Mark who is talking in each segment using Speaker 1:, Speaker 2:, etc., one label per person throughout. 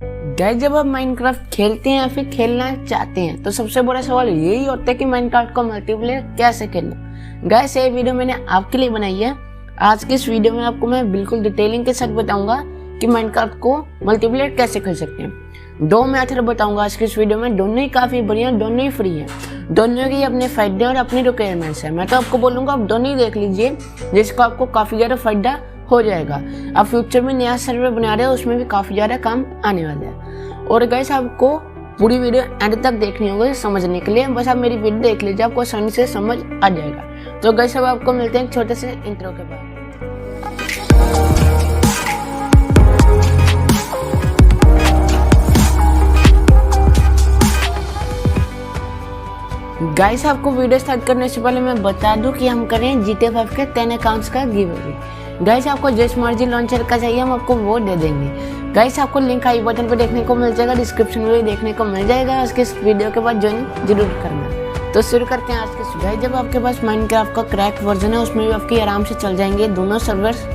Speaker 1: Guys जब आप Minecraft खेलते हैं या फिर खेलना चाहते हैं तो सबसे बड़ा सवाल यही होता है कि माइनक्राफ्ट को मल्टीप्लेयर कैसे खेलना। गाइस ये वीडियो मैंने आपके लिए बनाई है। आज की इस वीडियो में आपको मैं बिल्कुल डिटेलिंग के साथ बताऊंगा कि माइनक्राफ्ट को मल्टीप्लेयर कैसे खेल सकते हैं। दो मेथड बताऊंगा आज की इस वीडियो में, दोनों ही काफी बढ़िया, दोनों ही फ्री है, दोनों की अपने फायदे और अपनी रिक्वायरमेंट्स है। मैं तो आपको बोलूंगा आप दोनों ही देख लीजिए, जिसका आपको काफी ज्यादा फायदा हो जाएगा। आप फ्यूचर में नया सर्वर बना रहे हो, उसमें भी काफी ज्यादा काम आने वाला है। और गाइस आपको पूरी वीडियो एंड तक देखनी होगी समझने के लिए, बस आप मेरी वीडियो देख लीजिए, आपको आसानी से समझ आ जाएगा। तो गाइस अब आपको मिलते हैं एक छोटे से इंट्रो के बाद। गाइस आपको वीडियो स्टार्ट करने से पहले मैं बता दूं कि हम करें GTA 5 के 10 अकाउंट्स का गिव अवे। गाइस आपको जिस मर्जी लॉन्चर का चाहिए हम आपको वो दे देंगे। गाइस आपको लिंक आई बटन पे देखने को मिल जाएगा, डिस्क्रिप्शन में भी देखने को मिल जाएगा। उसके इस वीडियो के बाद ज्वाइन जरूर करना। तो शुरू करते हैं आज के। गाइस जब आपके पास माइनक्राफ्ट का क्रैक वर्जन है, उसमें भी आपकी आराम से चल जाएंगे दोनों सर्वर्स।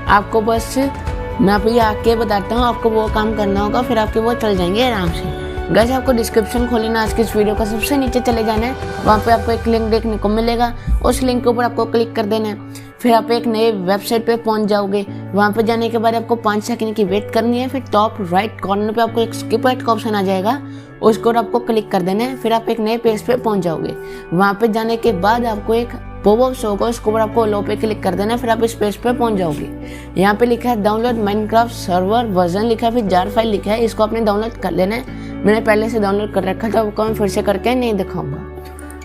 Speaker 1: आपको बस मैं अभी आके बताता हूँ, आपको वो काम करना होगा, फिर आपके वो चल जाएंगे आराम से। गाइस आपको डिस्क्रिप्शन खोलना, आज की इस वीडियो का सबसे नीचे चले जाना है, वहाँ पे आपको एक लिंक देखने को मिलेगा। उस लिंक के ऊपर आपको क्लिक कर देना है, फिर आप एक नए वेबसाइट पे पहुंच जाओगे। वहाँ पे जाने के बाद आपको 5 सेकंड की वेट करनी है, फिर टॉप राइट कॉर्नर पे आपको एक स्किप एड का ऑप्शन आ जाएगा, उसको आपको क्लिक कर देना है, फिर आप एक नए पेज पे पहुंच जाओगे। वहाँ पे जाने के बाद आपको एक पॉपअप शो होगा, उसके ऊपर आपको लो पे क्लिक कर देना है, फिर आप इस पेज पे पहुंच जाओगे। यहाँ पे लिखा है डाउनलोड माइनक्राफ्ट सर्वर वर्जन लिखा है, फिर जार फाइल लिखा है, इसको आपने डाउनलोड कर लेना है। मैंने पहले से डाउनलोड कर रखा था, वो मैं फिर से करके नहीं दिखाऊंगा।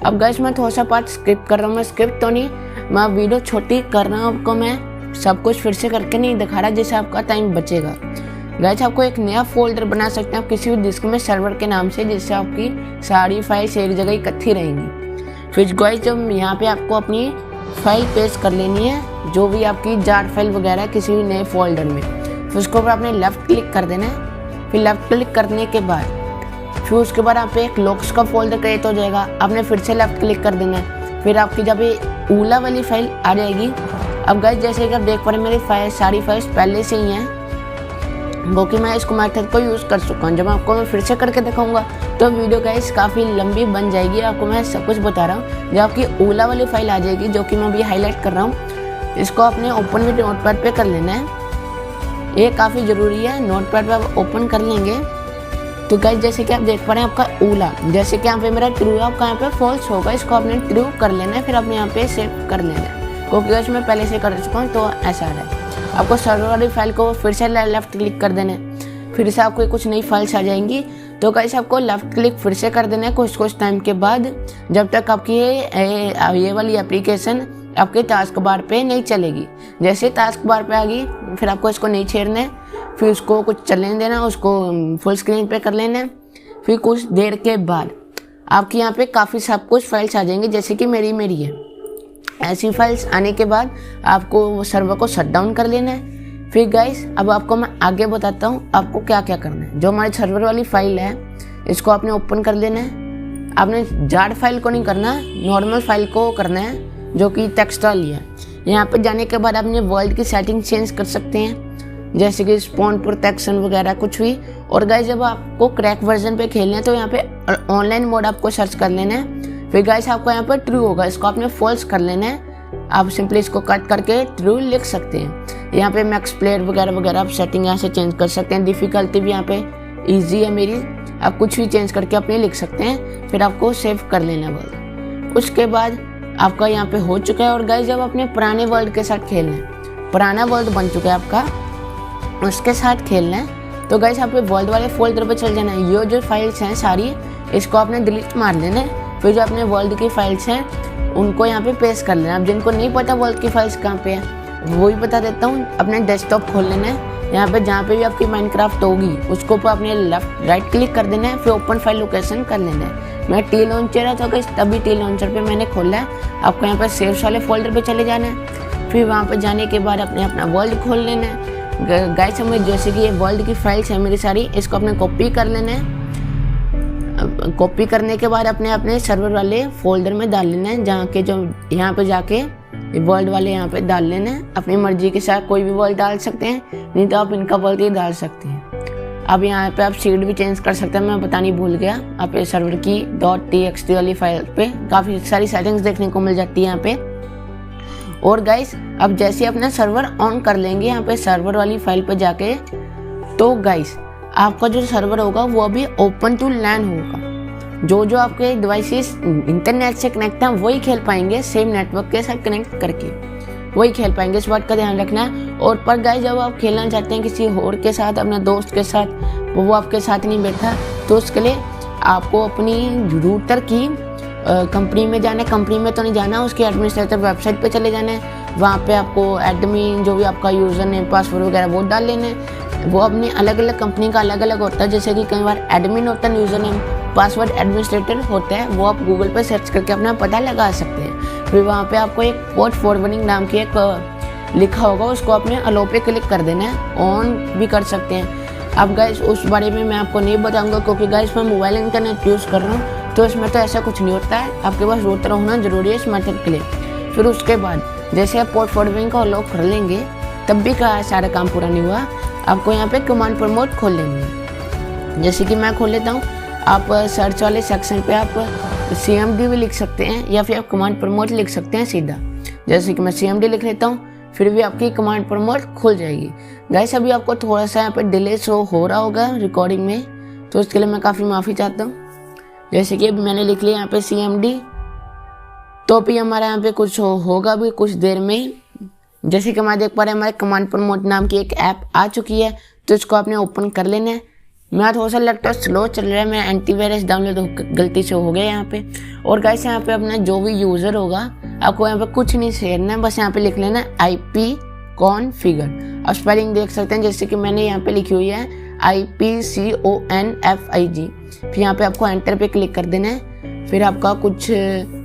Speaker 1: अब गाइस मैं थोड़ा सा पार्ट स्किप कर रहा हूँ, मैं स्किप तो नहीं, मैं वीडियो छोटी कर रहा हूँ, आपको मैं सब कुछ फिर से करके नहीं दिखा रहा, जिससे आपका टाइम बचेगा। गाइस आपको एक नया फोल्डर बना सकते हैं आप किसी भी डिस्क में सर्वर के नाम से, जिससे आपकी सारी फाइल्स एक जगह इकट्ठी रहेंगी। फिर गाइस जब यहाँ पे आपको अपनी फाइल पेस्ट कर लेनी है, जो भी आपकी जार फाइल वगैरह किसी भी नए फोल्डर में, फिर उसके ऊपर आपने लेफ्ट क्लिक कर देना है। फिर लेफ्ट क्लिक करने के बाद फिर उसके बाद आप एक लॉक्स का फोल्डर क्रिएट हो जाएगा, आपने फिर से लेफ्ट क्लिक कर देना है। फिर आपकी जब ये ऊला वाली फाइल आ जाएगी। अब गाइस जैसे कि आप देख पा रहे हैं मेरी फाइल सारी फाइल्स पहले से ही हैं, क्योंकि मैं इसको मेथड को यूज़ कर चुका हूँ। जब आपको मैं फिर से करके दिखाऊंगा तो वीडियो गाइस काफ़ी लंबी बन जाएगी, आपको मैं सब कुछ बता रहा हूँ। जब आपकी ऊला वाली फाइल आ जाएगी, जो कि मैं अभी हाईलाइट कर रहा हूँ, इसको आपने ओपन विद नोटपैड पे कर लेना है। ये काफ़ी ज़रूरी है, नोटपैड पे आप ओपन कर लेंगे तो गाइस जैसे कि आप देख पा रहे हैं आपका ऊला, जैसे कि यहाँ पे मेरा ट्रू है, आपका यहाँ पे फॉल्स होगा, इसको आपने ट्रू कर लेना है, फिर आपने यहाँ पे सेव कर लेना है, क्योंकि गाइस मैं पहले से कर चुका हूँ तो ऐसा है। आपको सर्वर वाली फाइल को फिर से लेफ्ट क्लिक कर देना है, फिर से आपको कुछ नई फाइल्स आ जाएंगी। तो गाइस आपको लेफ्ट क्लिक फिर से कर देना है कुछ टाइम के बाद, जब तक आपकी ये वाली एप्लीकेशन आपके टास्क बार पे नहीं चलेगी। जैसे टास्क बार पे आ गई, फिर आपको इसको नहीं छेड़ना है, फिर उसको कुछ चलने देना, उसको फुल स्क्रीन पे कर लेना है। फिर कुछ देर के बाद आपके यहाँ पे काफ़ी सब कुछ फाइल्स आ जाएंगी, जैसे कि मेरी है। ऐसी फाइल्स आने के बाद आपको सर्वर को शट डाउन कर लेना है। फिर गाइस अब आपको मैं आगे बताता हूँ आपको क्या क्या करना है। जो हमारी सर्वर वाली फाइल है, इसको आपने ओपन कर लेना है। आपने जार फाइल को नहीं करना, नॉर्मल फाइल को करना है, जो कि टेक्स्ट वाली है। यहाँ पे जाने के बाद आपने वर्ल्ड की सेटिंग चेंज कर सकते हैं, जैसे कि स्पॉन प्रोटेक्शन वगैरह कुछ भी। और गाइस जब आपको क्रैक वर्जन पे खेलना है तो यहाँ पे ऑनलाइन मोड आपको सर्च कर लेना है। फिर गाइस आपको यहाँ पर ट्रू होगा, इसको आपने फॉल्स कर लेना है। आप सिंपली इसको कट करके ट्रू लिख सकते हैं। यहाँ पे मैक्स प्लेयर वगैरह वगैरह आप सेटिंग यहाँ से चेंज कर सकते हैं। डिफिकल्टी भी यहाँ पे ईजी है मेरी, आप कुछ भी चेंज करके अपने लिख सकते हैं। फिर आपको सेव कर लेना वर्ल्ड। उसके बाद आपका यहाँ पे हो चुका है। और गाइस जब अपने पुराने वर्ल्ड के साथ खेलना है, पुराना वर्ल्ड बन चुका है आपका, उसके साथ खेलना है, तो गाइस आप वर्ल्ड वाले फोल्डर पे चल जाना है। ये जो फाइल्स हैं सारी, इसको आपने डिलीट मार लेना है। फिर जो अपने वर्ल्ड की फाइल्स हैं उनको यहाँ पे पेस्ट कर लेना। अब जिनको नहीं पता वर्ल्ड की फाइल्स कहाँ पे है, वो भी बता देता हूँ। अपने डेस्कटॉप खोल लेना है, यहाँ पे जहाँ पे भी आपकी माइनक्राफ्ट होगी उसको ऊपर अपने लेफ्ट राइट क्लिक कर देना है, फिर ओपन फाइल लोकेशन कर लेना है। मैं टी लॉन्चर है तो गाइस तभी टी लॉन्चर पे मैंने खोला है। आपको यहाँ पर सेव्स वाले फोल्डर पे चले जाना है। फिर वहाँ पे जाने के बाद अपने अपना वर्ल्ड खोल लेना है। गाइस हमें जैसे कि ये वर्ल्ड की फाइल्स है मेरी सारी, इसको अपने कॉपी कर लेना है। कॉपी करने के बाद अपने अपने सर्वर वाले फोल्डर में डाल लेना है, जहाँ के जो यहाँ पे जाके वर्ल्ड वाले यहाँ पे डाल लेना है। अपनी मर्जी के साथ कोई भी वर्ल्ड डाल सकते हैं, नहीं तो आप इनका वर्ल्ड ही डाल सकते हैं। अब यहाँ पे आप सीड भी चेंज कर सकते हैं, मैं बतानी भूल गया। आप ये सर्वर की .txt वाली फाइल पे काफ़ी सारी सेटिंग्स देखने को मिल जाती है यहाँ पे। और गाइस अब जैसे अपना सर्वर ऑन कर लेंगे यहाँ पे सर्वर वाली फाइल पे जाके, तो गाइस आपका जो सर्वर होगा वो अभी ओपन टू लैन होगा। जो आपके डिवाइसेस इंटरनेट से कनेक्ट हैं वही खेल पाएंगे, सेम नेटवर्क के साथ कनेक्ट करके वही खेल पाएंगे, इस बात का ध्यान रखना है। और पर गाइस जब आप खेलना चाहते हैं किसी और के साथ, अपने दोस्त के साथ, वो आपके साथ नहीं बैठा, तो उसके लिए आपको अपनी रूटर की कंपनी में जाना है। कंपनी में तो नहीं जाना, उसके एडमिनिस्ट्रेटर वेबसाइट पे चले जाना है। वहाँ पे आपको एडमिन जो भी आपका यूज़र नेम पासवर्ड वगैरह वो डाल लेना है। वो अपनी अलग अलग कंपनी का अलग अलग होता है, जैसे कि कई बार एडमिन होता है, यूज़र नेम पासवर्ड एडमिनिस्ट्रेटर होता है, वो आप गूगल पे सर्च करके अपना पता लगा सकते हैं। फिर वहाँ पे आपको एक पोर्ट फॉरवर्डिंग नाम की एक लिखा होगा, उसको अपने अलो पे क्लिक कर देना है, ऑन भी कर सकते हैं। अब गाइस उस बारे में मैं आपको नहीं बताऊंगा, क्योंकि गाइस मैं मोबाइल इंटरनेट यूज़ कर रहा हूँ, तो इसमें तो ऐसा कुछ नहीं होता है। आपके पास रूटर होना जरूरी है इस मेथड के लिए। फिर उसके बाद जैसे आप पोर्ट फॉरवर्डिंग को अलो कर लेंगे, तब भी का सारा काम पूरा नहीं हुआ, आपको यहाँ पे कमांड प्रमोट खोल लेंगे। जैसे कि मैं खोल लेता हूँ, आप सर्च वाले सेक्शन पे आप CMD भी लिख सकते हैं, या फिर आप कमांड प्रमोट लिख सकते हैं सीधा। जैसे कि मैं CMD लिख लेता हूँ, फिर भी आपकी कमांड प्रमोट खुल जाएगी। गाइस अभी आपको थोड़ा सा यहाँ पे डिले शो हो रहा होगा रिकॉर्डिंग में, तो उसके लिए मैं काफ़ी माफ़ी चाहता हूँ। जैसे कि अभी मैंने लिख लिया यहाँ पे CMD, तो भी हमारा यहाँ पे कुछ होगा भी कुछ देर में ही। जैसे कि हमारे देख पा रहे हैं, हमारे कमांड प्रमोट नाम की एक ऐप आ चुकी है, तो इसको आपने ओपन कर लेना है। मेरा थोड़ा सा लैपटॉप स्लो चल रहा है, मेरा एंटीवायरस डाउनलोड गलती से हो गया यहाँ पे। और गाइस यहाँ पे अपना जो भी यूज़र होगा, आपको यहाँ पे कुछ नहीं शेयरना है, बस यहाँ पे लिख लेना IP कॉन्फ़िगर। आप स्पेलिंग देख सकते हैं, जैसे कि मैंने यहाँ पे लिखी हुई है IPCONFIG। फिर यहाँ पे आपको एंटर पे क्लिक कर देना है। फिर आपका कुछ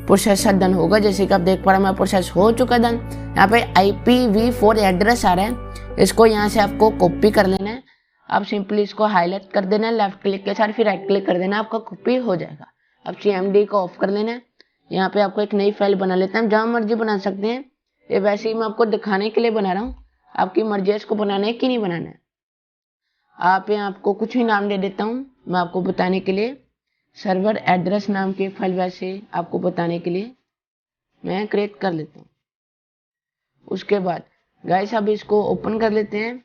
Speaker 1: प्रोसेस डन होगा, जैसे कि आप देख पा रहे हैं मेरा प्रोसेस हो चुका है डन। यहाँ पे IPv4 एड्रेस आ रहा है, इसको यहाँ से आपको कॉपी कर लेना है। आप सिंपली इसको हाईलाइट कर देना है लेफ्ट क्लिक के साथ, फिर राइट क्लिक कर देना, आपका कॉपी हो जाएगा। अब CMD को ऑफ कर लेना है। यहाँ पे आपको एक नई फाइल बना लेते हैं, जहाँ मर्जी बना सकते हैं, ये वैसे ही मैं आपको दिखाने के लिए बना रहा हूँ, आपकी मर्जी है इसको बनाना है कि नहीं बनाना है। आप यहाँ आपको कुछ भी नाम दे देता हूँ मैं आपको बताने के लिए। सर्वर एड्रेस नाम की एक फाइल वैसे आपको बताने के लिए मैं क्रिएट कर लेता हूँ। उसके बाद गाइस अब इसको ओपन कर लेते हैं,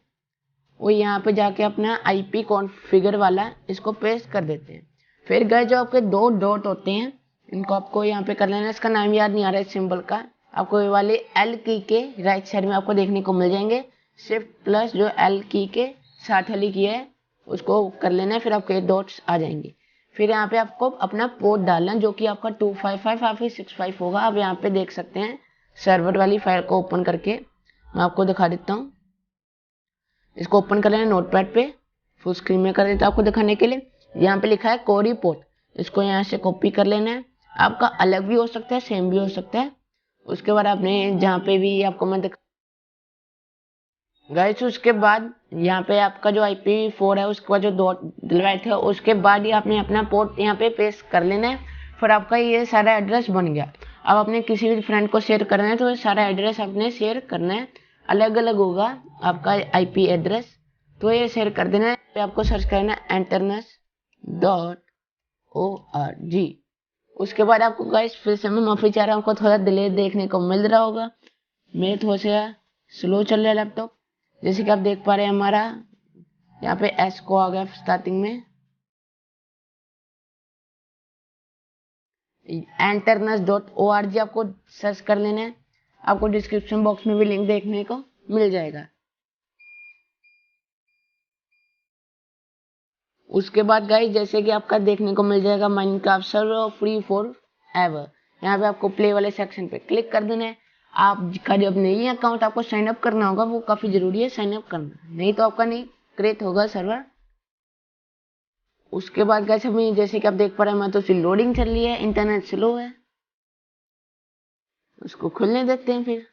Speaker 1: वो यहाँ पे जाके अपना IP कॉन्फ़िगर वाला इसको पेस्ट कर देते हैं। फिर गाइस जो आपके दो डॉट होते हैं, इनको आपको यहाँ पे कर लेना है। इसका नाम याद नहीं आ रहा है सिंबल का, आपको ये वाले L की के राइट साइड में आपको देखने को मिल जाएंगे। शिफ्ट प्लस जो L की के साथ वाली की है उसको कर लेना है, फिर आपके डॉट्स आ जाएंगे। फिर यहाँ पे आपको अपना पोर्ट डालना है, जो कि आपका 255 या फिर 65 होगा। आप यहाँ पे देख सकते हैं सर्वर वाली फाइल को ओपन करके मैं आपको दिखा देता हूँ। इसको ओपन कर लेना नोटपैड पे, फुल स्क्रीन में कर देता हूँ आपको दिखाने के लिए। यहाँ पे लिखा है कोरी पोर्ट, इसको यहाँ से कॉपी कर लेना है। आपका अलग भी हो सकता है, सेम भी हो सकता है। उसके बाद आपने जहाँ पे भी आपको मैं गाइस, उसके बाद यहाँ पे आपका जो IP4 है, उसके बाद जो डॉट डलवाए थे, उसके बाद ही आपने अपना पोर्ट यहाँ पे पेस्ट कर लेना है। फिर आपका ये सारा एड्रेस बन गया। अब अपने किसी भी फ्रेंड को शेयर करना है, तो ये सारा एड्रेस आपने शेयर करना है, अलग अलग होगा आपका IP एड्रेस, तो ये शेयर कर देना है। आपको सर्च करना है internet.org। उसके बाद आपको गाइस फिर से मैं माफी चाह रहा हूँ, आपको थोड़ा डिले देखने को मिल रहा होगा, मेरे थोड़ा सा स्लो चल रहा है लैपटॉप। जैसे कि आप देख पा रहे हैं हमारा यहाँ पे S को आ गया स्टार्टिंग में, internet.org आपको सर्च कर लेना है। आपको डिस्क्रिप्शन बॉक्स में भी लिंक देखने को मिल जाएगा। उसके बाद गाइस जैसे कि आपका देखने को मिल जाएगा Minecraft server free for ever, यहाँ पे आपको प्ले वाले सेक्शन पे क्लिक कर देना है। आपका जब नहीं अकाउंट आपको साइन अप करना होगा, वो काफी जरूरी है साइन अप करना, नहीं तो आपका नहीं क्रिएट होगा सर्वर। उसके बाद गाइस हमें जैसे कि आप देख पा रहे हैं, मैं तो लोडिंग चल रही है, इंटरनेट स्लो है, उसको खुलने देते हैं। फिर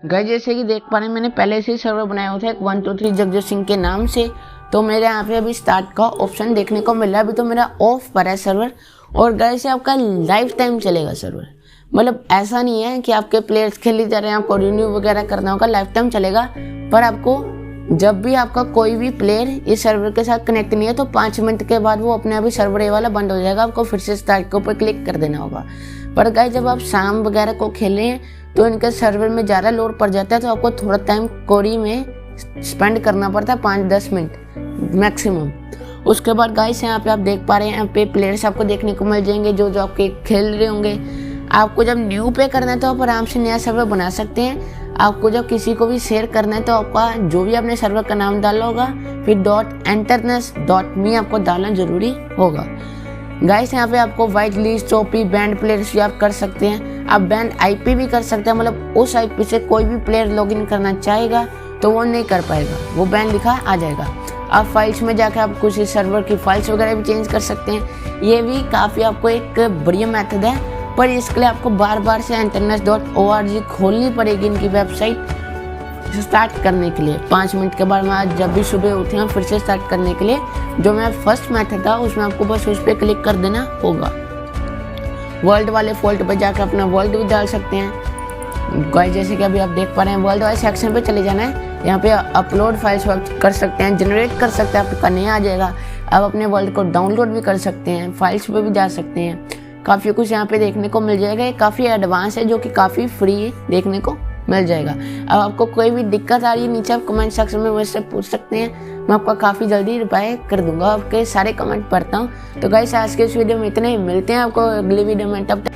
Speaker 1: गाइस जैसे कि देख पा रहे हैं, मैंने पहले से ही सर्वर बनाया हुआ था एक 123 जगजीत सिंह के नाम से, तो मेरे यहाँ पे अभी स्टार्ट का ऑप्शन देखने को मिल रहा है। अभी तो मेरा ऑफ पर है सर्वर, और गाइस आपका लाइफ टाइम चलेगा सर्वर। मतलब ऐसा नहीं है कि आपके प्लेयर्स खेली जा रहे हैं, आपको रिन्यू वगैरह करना होगा, लाइफ टाइम चलेगा। पर आपको जब भी आपका कोई भी प्लेयर इस सर्वर के साथ कनेक्ट नहीं है तो 5 मिनट के बाद वो अपने आप ही सर्वर ये वाला बंद हो जाएगा, आपको फिर से स्टार्ट के ऊपर क्लिक कर देना होगा। पर गाइस जब आप शाम वगैरह को खेल रहे हैं तो इनके सर्वर में ज़्यादा लोड पड़ जाता है, तो आपको थोड़ा टाइम कोरी में स्पेंड करना पड़ता है, 5-10 मिनट मैक्सिमम। उसके बाद गाइस यहाँ पे आप देख पा रहे हैं, यहाँ पे प्लेयर्स आपको देखने को मिल जाएंगे जो जो आपके खेल रहे होंगे। आपको जब न्यू पे करना है तो आप आराम से नया सर्वर बना सकते हैं। आपको जब किसी को भी शेयर करना है तो आपका जो भी आपने सर्वर का नाम डाला होगा फिर .interness.me आपको डालना जरूरी होगा। गाइस यहाँ पे आपको white list, OP, band players भी आप कर सकते हैं। आप बैंड आईपी भी कर सकते हैं, मतलब उस आईपी से कोई भी प्लेयर लॉगिन करना चाहेगा तो वो नहीं कर पाएगा, वो बैंड लिखा आ जाएगा। आप फाइल्स में जाकर आप कुछ सर्वर की फाइल्स वगैरह भी चेंज कर सकते हैं। ये भी काफ़ी आपको एक बढ़िया मेथड है, पर इसके लिए आपको बार बार से interness.org खोलनी पड़ेगी इनकी वेबसाइट स्टार्ट करने के लिए। 5 मिनट के बाद में आज जब भी सुबह उठे हैं फिर से स्टार्ट करने के लिए जो मेरा फर्स्ट मेथड था उसमें आपको बस उस पर क्लिक कर देना होगा। वर्ल्ड वाले फोल्डर पर जाकर अपना वर्ल्ड भी डाल सकते हैं। गाइस जैसे कि अभी आप देख पा रहे हैं वर्ल्ड वाले सेक्शन पे चले जाना है। यहाँ पे अपलोड फाइल्स कर सकते हैं, जनरेट कर सकते हैं, आपका नया आ जाएगा। आप अपने वर्ल्ड को डाउनलोड भी कर सकते हैं, फाइल्स पे भी जा सकते हैं। काफ़ी कुछ यहाँ पे देखने को मिल जाएगा। ये काफ़ी एडवांस है जो कि काफ़ी फ्री देखने को मिल जाएगा। अब आपको कोई भी दिक्कत आ रही है नीचे आप कमेंट सेक्शन में मुझसे पूछ सकते हैं, मैं आपका काफ़ी जल्दी रिप्लाई कर दूंगा। आपके सारे कमेंट पढ़ता हूँ। तो गाइस आज के इस वीडियो में इतने ही, मिलते हैं आपको अगली वीडियो में। तब तक